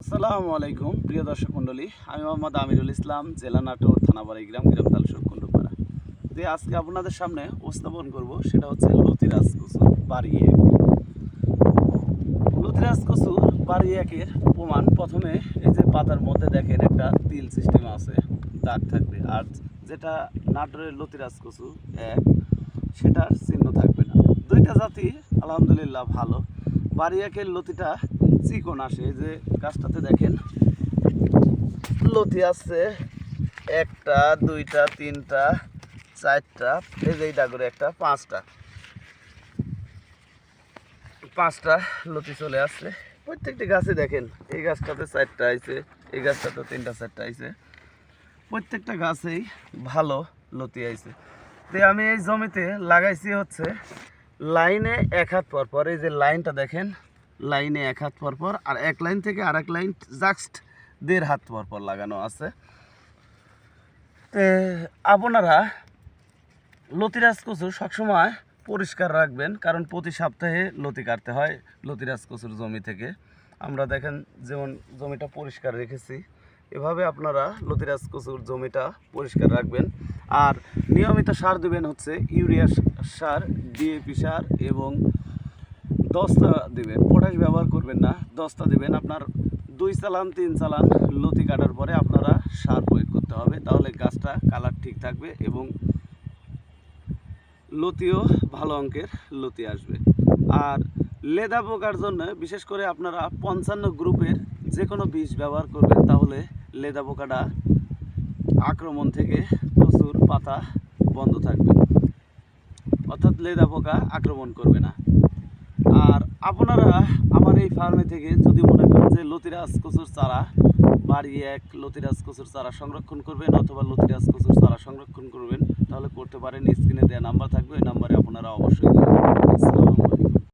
আসসালামু আলাইকুম প্রিয় দর্শক মণ্ডলী, আমি মোহাম্মদ আমিরুল ইসলাম, জেলা নাটোর, থানাবাড়ি গ্রাম তালসুর কুণ্ডুপাড়া। যে আজকে আপনাদের সামনে উপস্থাপন করব সেটা হচ্ছে লতিরাজ কচু বাড়ি এক। লতিরাজ কচু বাড়ি একের প্রমাণ প্রথমে এই যে পাতার মধ্যে দেখেন একটা তিল সিস্টেম আছে, দাগ থাকবে, আর যেটা নাটোরের লতিরাজ কচু এক সেটার চিহ্ন থাকবে না। দুইটা জাতি আলহামদুলিল্লাহ ভালো। বাড়ি একের লতিটা চিকন আসে, যে গাছটাতে দেখেন লতি আছে একটা দুইটা তিনটা চারটা, এই যে এইটা করে একটা পাঁচটা লতি চলে আসছে প্রত্যেকটি গাছে। দেখেন এই গাছটাতে চারটা আইছে, এই গাছটাতে তিনটা চারটা আইছে, প্রত্যেকটা গাছেই ভালো লতি আইছে। তো আমি এই জমিতে লাগাইছি হচ্ছে লাইনে এক হাত পর পর, এই যে লাইনটা দেখেন লাইনে এক হাত পর পর, আর এক লাইন থেকে আর এক লাইন জাস্ট 1.5 হাত পর পর লাগানো আছে। তো আপনারা লতিরাজ কচু সবসময় পরিষ্কার রাখবেন, কারণ প্রতি সপ্তাহে লতি কাটতে হয় লতিরাজ কচুর জমি থেকে। আমরা দেখেন যেমন জমিটা পরিষ্কার রেখেছি, এভাবে আপনারা লতিরাজ কচুর জমিটা পরিষ্কার রাখবেন। আর নিয়মিত সার দেবেন হচ্ছে ইউরিয়া সার, ডিএপি সার এবং দস্তা দেবেন, পটাশ ব্যবহার করবেন না, দস্তা দেবেন। আপনার 2 চালান 3 চালান লতি কাটার পরে আপনারা সার প্রয়োগ করতে হবে, তাহলে গাছটা কালার ঠিক থাকবে এবং লতিও ভালো অঙ্কের লতি আসবে। আর লেদা পোকার জন্য বিশেষ করে আপনারা 55 গ্রুপের যে কোনো বীজ ব্যবহার করবেন, তাহলে লেদা পোকাটা আক্রমণ থেকে প্রচুর পাতা বন্ধ থাকবে, অর্থাৎ লেদা পোকা আক্রমণ করবে না। আর আপনারা আমার এই ফার্মে থেকে যদি মনে করেন যে লতিরাজ কচুর চারা বাড়ি এক লতিরাজ কচুর চারা সংরক্ষণ করবেন অথবা লতিরাজ কচুর চারা সংরক্ষণ করবেন, তাহলে করতে পারেন। স্ক্রিনে দেওয়া নাম্বার থাকবে, ওই নাম্বারে আপনারা অবশ্যই